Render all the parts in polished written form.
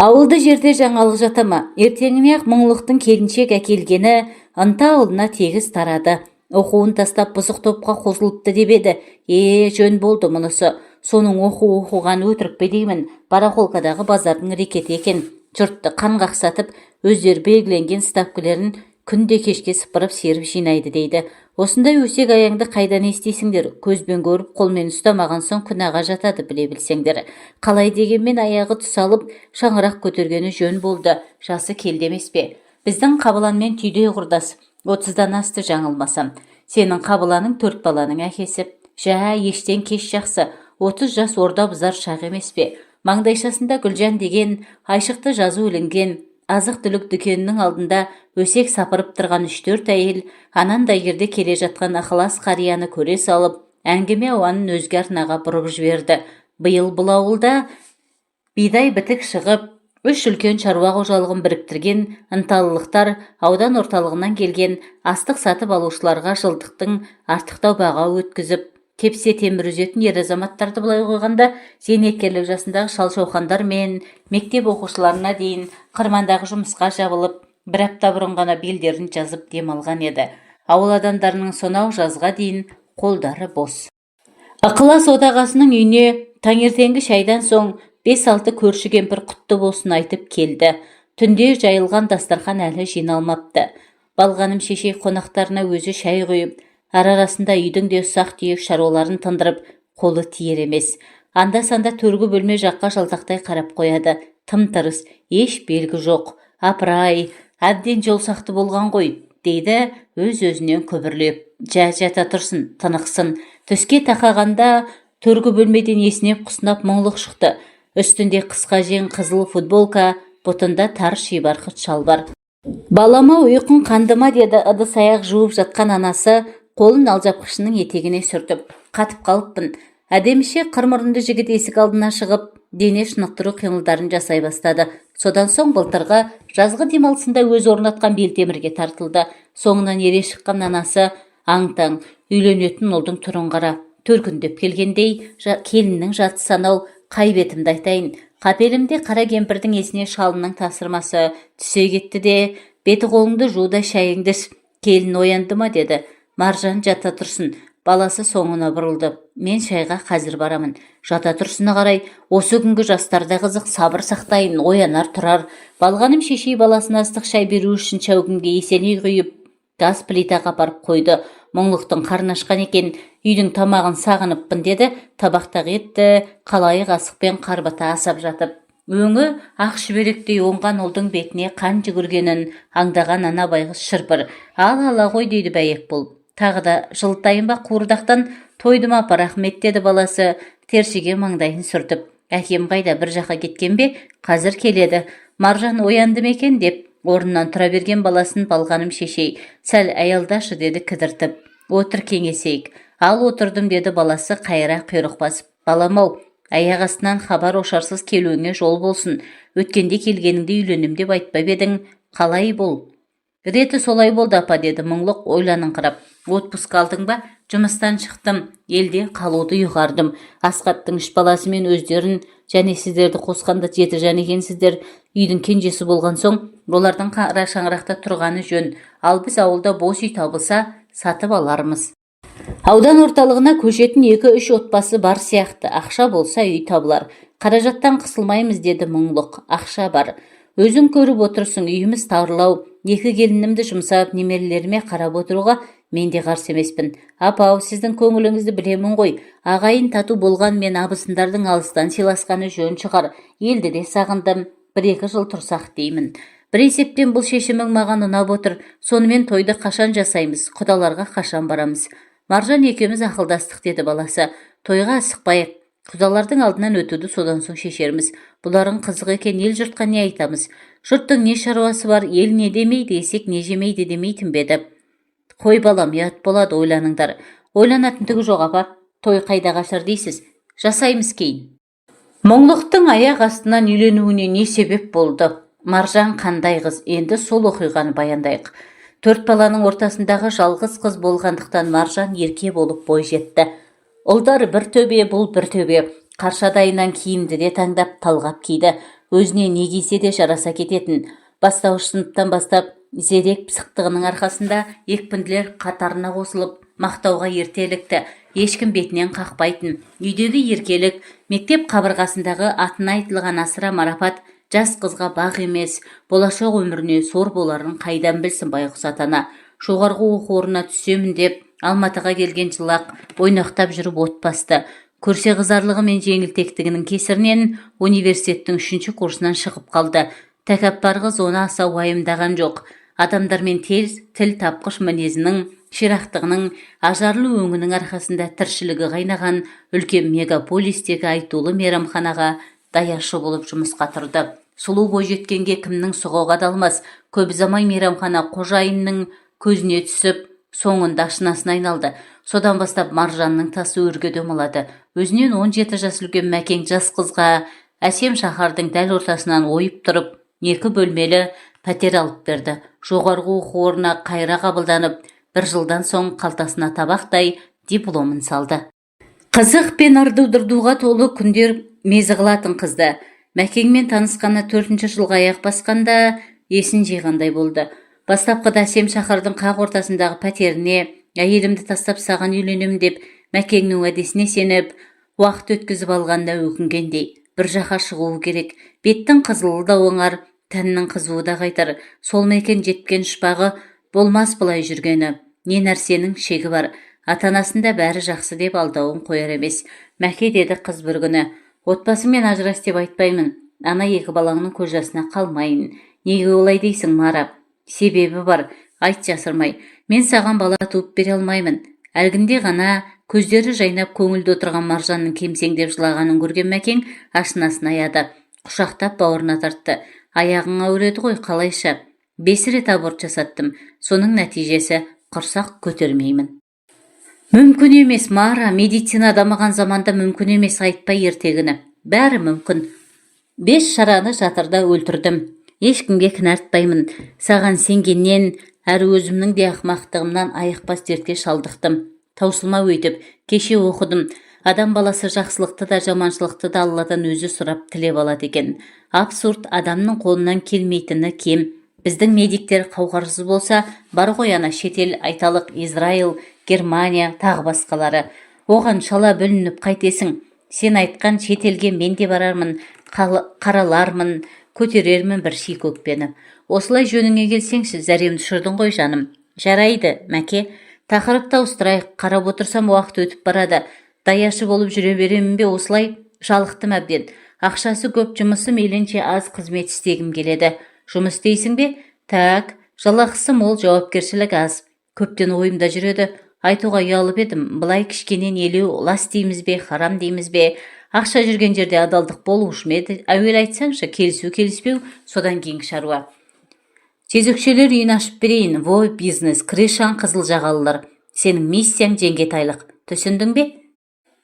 Ауылды жерде жаңалық жата ма? Ертеңіне ақ мұңлықтың келіншек әкелгені ынта ауылына тегіс тарады. Оқуын тастап бұзық топқа қосылыпты деп еді. Жөн болды мұнысы. Соның оқуған өтірік пе деймін. Барахолкадағы базардың рекеті екен. Жұртты қан қақсатып, өздері белгіленген ставкілерін күнде кешке сыпырып серіп жинайды дейді. Осындай өсек аяңды қайдан естисіңдер? Көзбен көріп, қолмен ұстамаған соң күнәға жатады, біле білсеңдер. Қалай дегенмен аяғы тұсалып, шаңырақ көтергені жөн болды. Жасы келді емес пе? Біздің Қабыланмен түйдей құрдас. 30-дан асты жаңылмасам. Сенің Қабыланың 4 баланың әкесі. Ештен кеш жақсы. 30 жас орда бұзар шақ емес пе? Маңдайшасында Гүлжан деген айшықты жазу ілінген азық-түлік дүкенінің алдында өсек сапырып тұрған 3-4 әйел анандай жерде келе жатқан ықылас қарияны көре салып, әңгіме ауанын өзге арнаға бұрып жіберді. Биыл бұл ауылда бидай бітік шығып, 3 үлкен шаруа қожалығын біріктірген ынталылықтар аудан орталығынан келген астық сатып алушыларға жылдықтың артықтау баға өткізіп, тепсе темір үзетін ер азаматтарды былай қойғанда, зейнеткерлік жасындағы шал-шауқандар мен мектеп оқушыларына дейін қырмандағы жұмысқа жабылып, бір апта бұрын ғана белдерін жазып демалған еді. Ауыл адамдарының сонау жазға дейін қолдары бос. Ықылас одағасының үйіне таңертеңгі шайдан соң 5-6 көрші кемпір құтты болсын айтып келді. Түнде жайылған дастархан әлі жиналмапты. Балғаным шешей қонақтарына өзі шай құйып, арасында үйдің де ұсақ түйек шаруаларын тындырып, қолы тиер емес. Анда-санда төргі бөлме жаққа жалтақтай қарап қояды. Тым-тырыс, еш белгі жоқ. Апырай, әбден жол сақты болған ғой, дейді өз-өзінен күбірлеп. Жата тұрсын, тынықсын. Түске тақағанда төргі бөлмеден есінеп құсынап мұңлық шықты. Үстінде қысқа жең қызыл футболка, бұтында тар шибарқыт шалбар. Балама ұйқың қандыма, деді ыдыс-аяқ жуып жатқан анасы, қолын алжапқышының етегіне сүртіп. Қатып қалыппын. Әдеміше қырмұрынды жігіт есік алдына шығып, дене шынықтыру қимылдарын жасай бастады. Содан соң былтырғы жазғы демалысында өз орнатқан белтемірге тартылды. Соңынан ере шыққан анасы аң-таң, үйленетін ұлдың түрін қара. Төркіндеп келгендей, келіннің жаты санау, қай бетімді айтайын. Қапелімде қара кемпірдің есіне шалының тасырмасы түсе кетті де, беті қолыңды жуда шайыңды іш. Келін оянды ма, деді. Маржан жата тұрсын. Баласы соңына бұрылды. Мен шайға қазір барамын. Жата тұрсына қарай, осы күнгі жастарда қызық, сабыр сақтайын, оянар тұрар. Балғаным шешей баласына ыстық шай беру үшін шәугімге есеней құйып, газ плитаға апарып қойды. Мұңлықтың қарны ашқан екен, үйдің тамағын сағыныппын, деді. Табақтағы етті қалайы қасықпен қарбыта асап жатып. Өңі ақ шүберектей оңған ұлдың бетіне қан жүгіргенін аңдаған ана байғыз шырпыр. Ала ғой, дейді бәйек болып. Тағы да жылтайын ба қуырдақтан? Тойдым апа, рахмет, деді баласы тершіге маңдайын сүртіп. Әкем қайда, бір жаққа кеткен бе? Қазір келеді. Маржан оянды ма екен деп орнынан тұра берген баласын Балғаным шешей сәл аялдашы, деді кідіртіп. Отыр, кеңесейік. Ал отырдым, деді баласы қайыра құйрық басып. Балам-ау, аяқ астынан хабар ошарсыз келуіңе жол болсын. Өткенде келгеніңде үйленем деп айтпап едің, қалай бол? Реті солай болды апа, деді мұңлық ойланыңқырап. Отпуск алдың ба? Жұмыстан шықтым, елде қалуды ұйғардым. Асқаттың 3 баласы мен өздерін және сіздерді қосқанда 7 жан екенсіздер. Үйдің кенжесі болған соң, олардың қара шаңырақта тұрғаны жөн. Ал біз ауылда бос үй табылса, сатып алармыз. Аудан орталығына көшетін 2-3 отбасы бар сияқты. Ақша болса үй табылар. Қаражаттан қысылмаймыз, деді мұңлық. Ақша бар. Өзің көріп отырсың, үйіміз тарлау. 2 келінімді жұмсап, немерелеріме қарап отыруға мен де қарсы емеспін. Апау, сіздің көңіліңізді білемін ғой. Ағайын тату болған мен абысындардың алыстан сыйласқаны жөн шығар. Елді де сағындым. 1-2 жыл тұрсақ деймін. Бір есептен бұл шешімің маған ұнап отыр. Сонымен тойды қашан жасаймыз? Құдаларға қашан барамыз? Маржан екеуміз ақылдастық, деді баласы. Тойға асықпайық. Құдалардың алдынан өтуді содан соң шешерміз. Бұларың қызық екен, ел жұртқа не айтамыз? Жұрттың не шаруасы бар, ел не демейді, есек не жемейді демейтін беді. Қой балам, ұят болады, ойланыңдар. Ойланатын түгі жоқ апа. Той қайда қашар дейсіз? Жасаймыз кейін. Мұңлықтың аяқ астынан үйленуіне не себеп болды? Маржан қандай қыз? Енді сол оқиғаны баяндайық. 4 баланың ортасындағы жалғыз қыз болғандықтан Маржан ерке болып бой жетті. Ұлдар бір төбе, бұл бір төбе. қаршадайынан киімді де таңдап талғап киді. Өзіне не кисе де жараса кететін. Бастауыш сыныптан бастап зерек пысықтығының арқасында екпінділер қатарына қосылып, мақтауға ертелікті. Ешкім бетінен қақпайтын. Үйдегі еркелік, мектеп қабырғасындағы атына айтылған асыра марапат жас қызға бақ емес, болашақ өміріне сор боларын қайдан білсін байғұс ата-ана. Жоғарғы оқу орнына түсемін деп Алматыға келген жылақ ойнақтап жүріп от басты. Көрсе қызарлығы мен жеңілтектігінің кесірінен университеттің 3-ші курсынан шығып қалды. Тәкаппар қыз оны аса уайымдаған жоқ. Адамдармен тез тіл тапқыш мінезінің, ширақтығының, ажарлы өңінің арқасында тіршілігі қайнаған үлкен мегаполистегі айтулы мейрамханаға даяшы болып жұмысқа тұрды. Сұлу бойжеткенге кімнің сұғуға далмас. Көп ұзамай мейрамхана қожайынның көзіне түсіп, соңында ашынасына айналды. Содан бастап Маржанның тасы өрге домалады. Өзінен 17 жас үлкен Мәкең жас қызға әсем шаһардың дәл ортасынан ойып тұрып, 2 бөлмелі пәтер алып берді. Жоғарғы оқу орнына қайра қабылданып, 1 жылдан соң қалтасына табақтай дипломын салды. Қызық пен ырду-дырдуға толы күндер мезі қылатын қызды. Мәкеңмен танысқаны 4-ші жылға аяқ басқанда есін жиғандай болды. Бастапқыда әсем шаһардың қақ ортасындағы пәтеріне әйелімді тастап саған үйленем деп Мәкеңнің уәдесіне сеніп, уақыт өткізіп алғанда өкінгендей. Бір жаққа шығуы керек. Беттің қызылы да оңар, тәннің қызуы да қайтар. Сол Мәкең жеткен шпағы болмас бұлай жүргені. Не нәрсенің шегі бар. Ата-анасында бәрі жақсы деп алдауын қояр емес. Мәке, деді қыз бір күні. Отбасымен ажырас деп айтпаймын. Ана 2 балаңның көз жасына қалмайын. Неге олай дейсің, Мара? Себебі бар, айт жасырмай. Мен саған бала туып бере алмаймын. Әлгінде ғана көздері жайнап көңілді отырған Маржанның кемсеңдеп жылағанын көрген Мәкең ашынасын аяды. Құшақтап бауырына тартты. Аяғың ауыреді ғой, қалайша? 5 рет аборт жасаттым. Соның нәтижесі құрсақ көтермеймін. Мүмкін емес, Мара, медицина дамыған заманда мүмкін емес, айтпай ертегіні. Бәрі мүмкін. 5 шараны жатырда өлтірдім. Ешкімге кінәртпаймын. Саған сенгеннен, әрі өзімнің де ақмақтығымнан айықпас дертке шалдықтым. Таусылма өйтіп, кеше оқыдым. Адам баласы жақсылықты да жаманшылықты да Алладан өзі сұрап тілеп алады екен. Абсурд, адамның қолынан келмейтіні кем. Біздің медиктер қауқарсыз болса, бар ғой ана шетел, айталық Израил, Германия, тағы басқалары. Оған шала бүлініп қайтесің. Сен айтқан шетелге мен де барармын, қаралармын, көтерермін бір ши көкпені. Осылай жөніңе келсеңші, зәремді ұшырдың ғой жаным. Жарайды, Мәке. Тақырыпты ауыстырайық. Қарап отырсам уақыт өтіп барады. Даяшы болып жүре беремін бе осылай? Жалықтым әбден. Ақшасы көп, жұмысы мейлінше аз қызмет істегім келеді. Жұмыс дейсің бе? Так, жалақысы мол, жауапкершілік аз. Көптен ойымда жүреді. Айтуға ұялып едім. Былай кішкенен елеу, лас дейміз бе, харам дейміз бе? Ақша жүрген жерде адалдық болушы ма еді? Әуел айтсаңшы, келісу келіспеу, содан кейінгі шаруа. Жезөкшелер үйін ашып берейін. Во бизнес, крышаң қызыл жағалылар. Сенің миссияң жеңгетайлық. Түсіндің бе?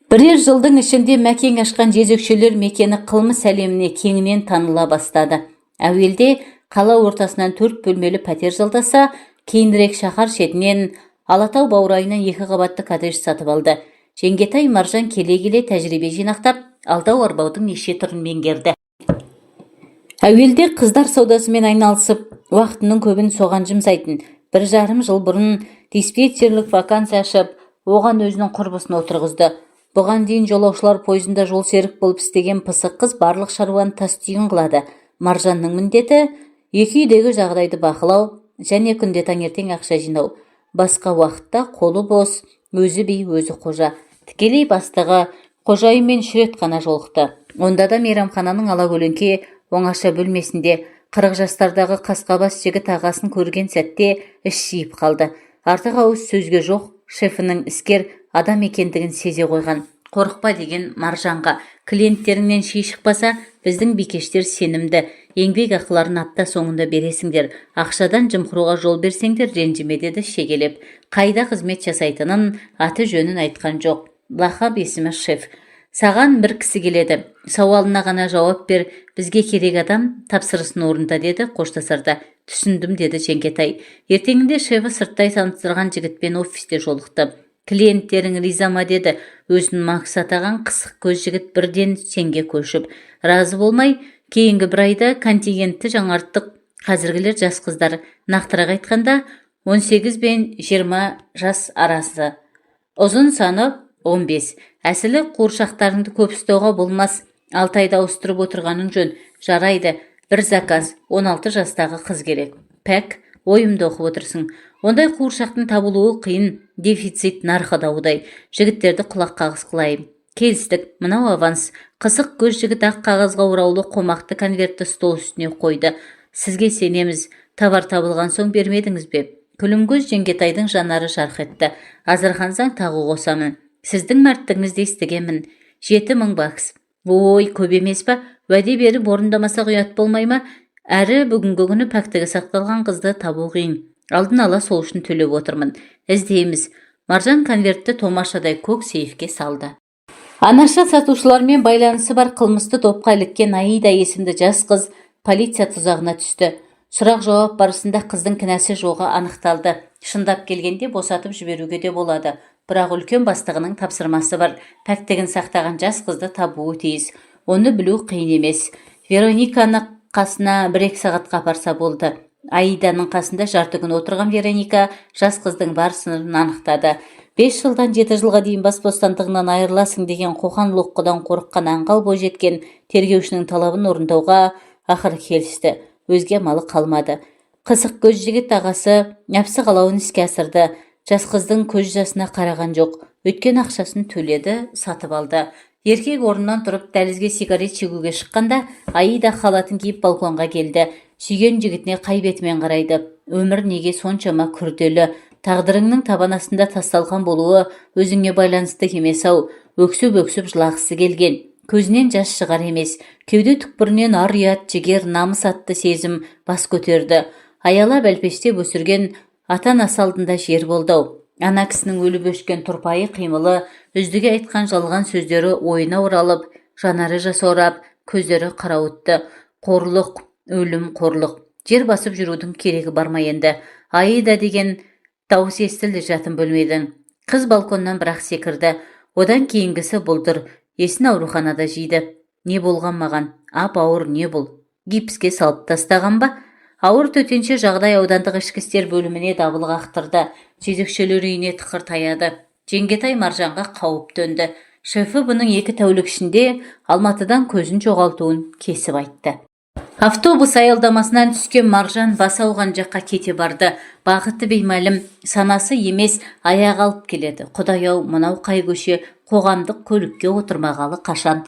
Бірер жылдың ішінде Мәкең ашқан жезөкшелер мекені қылмыс әлеміне кеңінен таныла бастады. Әуелде қала ортасынан 4 бөлмелі пәтер жалдаса, кейінірек шаһар шетінен Алатау баурайынан 2 қабатты коттедж сатып алды. Жеңгетай Маржан келе-келе тәжірибе жинақтап, алдау арбаудың неше түрін меңгерді. Әуелде қыздар саудасымен айналысып, уақытының көбін соған жұмсайтын. 1,5 жыл бұрын диспетчерлік вакансия ашып, оған өзінің құрбысын отырғызды. Бұған дейін жолаушылар пойызында жол серік болып істеген пысық қыз барлық шаруаны тас түйін қылады. Маржанның міндеті екі үйдегі жағдайды бақылау және күнде таңертең ақша жинау. Басқа уақытта қолы бос, өзі би, өзі қожа. Тікелей бастығы қожайынмен 3 рет қана жолықты. Онда да мейрамхананың алакөлеңке оңаша бөлмесінде 40 жастардағы қасқабас жігіт ағасын көрген сәтте іш жиып қалды. Артық ауыз сөзге жоқ, шефінің іскер адам екендігін сезе қойған. Қорықпа деген Маржанға. Клиенттеріңнен ши шықпаса, біздің бикештер сенімді. Еңбек ақыларын апта соңында бересіңдер. Ақшадан жымқыруға жол берсеңдер, ренжіме, деді шегелеп. Қайда қызмет жасайтынын, аты жөнін айтқан жоқ. Лақап есімі шеф. Саған бір кісі келеді. Сауалына ғана жауап бер. Бізге керек адам, тапсырысын орында, деді қоштасарда. Түсіндім, деді Жеңгетай. Ертеңінде шефі сырттай таныстырған жігітпен офисте жолықты. Клиенттерің риза ма деді. Өзін Макс атаған қысық көз жігіт бірден сенге көшіп. Разы болмай, кейінгі бір айда контингентті жаңарттық. Қазіргілер жас қыздар. Нақтырақ айтқанда 18 бен 20 жас арасы. Ұзын саны 15. Әсілі қуыршақтарыңды көп ұстауға болмас. 6 айда ауыстырып отырғаның жөн. Жарайды. Бір заказ. 16 жастағы қыз керек. Пәк, ойымды оқып отырсың. Ондай қуыршақтың табылуы қиын, дефицит нарқы даудай. Жігіттерді құлақ қағыс қылайын. Келістік, мынау аванс. Қысық көз жігіт ақ қағазға ораулы қомақты конвертті стол үстіне қойды. Сізге сенеміз, товар табылған соң бермедіңіз бе? Күлімгөз Жеңгетайдың жанары жарқ етті. Азырхансаң тағы қосамын. Сіздің мәрттігіңізді естігемін. 7.000 бакс. Ой, көп емес па? Уәде беріп орындамасақ ұят болмай ма? Әрі бүгінгі күні пәктігі сақталған қызды табу қиын. Алдын ала сол үшін төлеп отырмын. Іздейміз. Маржан конвертті томашадай көк сейфке салды. Анаша сатушылармен байланысы бар қылмысты топқа іліккен Аида есімді жас қыз полиция тұзағына түсті. Сұрақ жауап барысында қыздың кінәсі жоғы анықталды. Шындап келгенде босатып жіберуге де болады. Бірақ үлкен бастығының тапсырмасы бар. Пәктігін сақтаған жас қызды табуы тиіс. Оны білу қиын емес. Верониканы қасына 1-2 сағатқа апарса болды. Аиданың қасында жарты күн отырған Вероника жас қыздың бар сырын анықтады. 5 жылдан 7 жылға дейін бас бостандығынан айырыласың деген қоқан-лоққыдан қорыққан аңғал бойжеткен тергеушінің талабын орындауға ақыры келісті. Өзге амалы қалмады. Қысық көз жігіт ағасы нәпсі қалауын іске асырды. Жас қыздың көз жасына қараған жоқ. Өткен ақшасын төледі, сатып алды. Еркек орнынан тұрып дәлізге сигарет шегуге шыққанда Аида халатын киіп балконға келді. Сүйген жігітіне қай бетімен қарайды. Өмір неге соншама күрделі? Тағдырыңның табан астында тасталған болуы өзіңе байланысты емес-ау. Өксіп-өксіп жылағысы келген. Көзінен жас шығар емес. Кеуде түкпірінен ар ұят, жігер, намыс атты сезім бас көтерді. Аялап әлпештеп өсірген ата-анасы алдында жер болды-ау. Ана кісінің өліп өшкен тұрпайы қимылы, үздіге айтқан жалған сөздері ойына оралып, жанары жасаурап, көздері қарауытты. Қорлық, өлім, қорлық. Жер басып жүрудің керегі барма енді. Аида деген дауыс естілді жатын бөлмеден. Қыз балконнан бірақ секірді. Одан кейінгісі бұлдыр. Есін ауруханада жейді. Не болған маған? Ап-ауыр не бұл? Гипске салып тастаған ба? Ауыр төтенше жағдай аудандық ішкі істер бөліміне дабыл қақтырды. Жезөкшелер үйіне тықыр таяды. Жеңгетай Маржанға қауіп төнді. Шефі бұның 2 тәулік ішінде Алматыдан көзін жоғалтуын кесіп айтты. Автобус аялдамасынан түскен Маржан бас ауған жаққа кете барды. Бағыты беймәлім, санасы емес, аяқ алып келеді. Құдай-ау, мынау қай көше, қоғамдық көлікке отырмағалы қашан.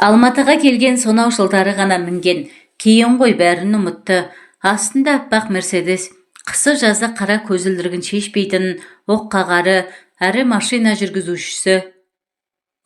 Алматыға келген сонау жылдары ғана мінген. Кейін ғой бәрін ұмытты. Астында аппақ Мерседес, қысы жазы қара көзілдіргін шешпейтін, оққағары, әрі машина жүргізушісі.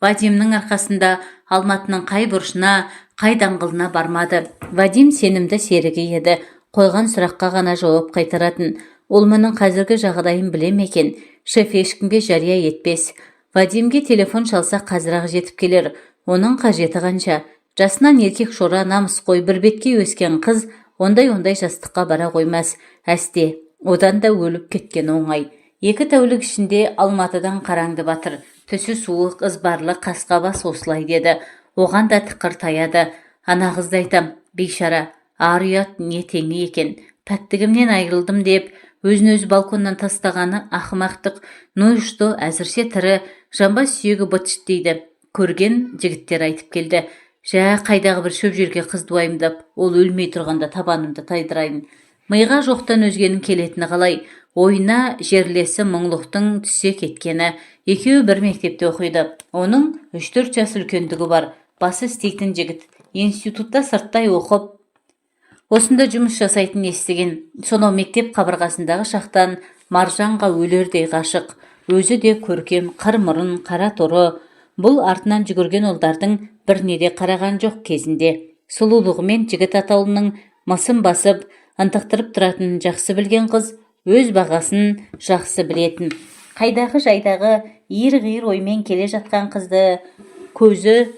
Вадимнің арқасында Алматының қай бұрышына, қай даңғылына бармады. Вадим сенімді серігі еді. Қойған сұраққа ғана жауап қайтаратын. Ол мұның қазіргі жағдайын біле ме екен? Шеф ешкімге жария етпес. Вадимге телефон шалса қазір-ақ жетіп келер. Оның қажеті қанша? Жасынан еркек шора, намысқой, бір бетке өскен қыз ондай жастыққа бара қоймас. Әсте, одан да өліп кеткен оңай. 2 тәулік ішінде Алматыдан қараңды батыр. Түсі суық, ызбарлы, қасқабас осылай деді. Оған да тықыр таяды. Ана қызды айтам, бейшара, ар ұят не теңі екен. Пәктігімнен айырылдым деп, өзін-өзі балконнан тастағаны ақымақтық. Нойшты әзірше тірі, жамбас сүйегі бытшыт дейді. Көрген жігіттер айтып келді. Жә, қайдағы бір шөп жерге қызды уайымдап, ол өлмей тұрғанда табанымды тайдырайын. Миға жоқтан өзгенің келетіні қалай? Ойына жерлесі мұңлықтың түсе кеткені. Екеуі бір мектепте оқиды. Оның 3-4 жас үлкендігі бар. Басы істейтін жігіт. Институтта сырттай оқып, осында жұмыс жасайтын естіген. Сонау мектеп қабырғасындағы шақтан Маржанға өлердей ғашық. Өзі де көркем, қыр мұрын, қара торы. Бұл артынан жүгірген ұлдардың біріне де қараған жоқ кезінде. Сұлулығымен жігіт атаулының мысын басып, ынтықтырып тұратынын жақсы білген қыз өз бағасын жақсы білетін. Қайдағы жайдағы иір-ғиыр оймен келе жатқан қызды көзі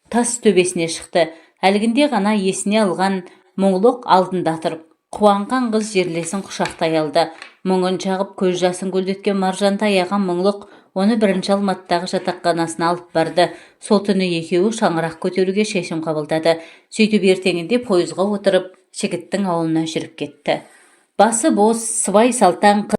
тас төбесіне шықты. Әлгінде ғана есіне алған мұңлық алдында тұрып, қуанған қыз жерлесін құшақтай алды. Мұңын шағып көз жасын көлдеткен Маржанды аяған мұңлық оны бірінші Алматыдағы жатақханасына алып барды. Сол түні екеуі шаңырақ көтеруге шешім қабылдады. Сөйтіп ертеңінде пойызға отырып жігіттің ауылына жүріп кетті. Басы бос, сыбай салтаң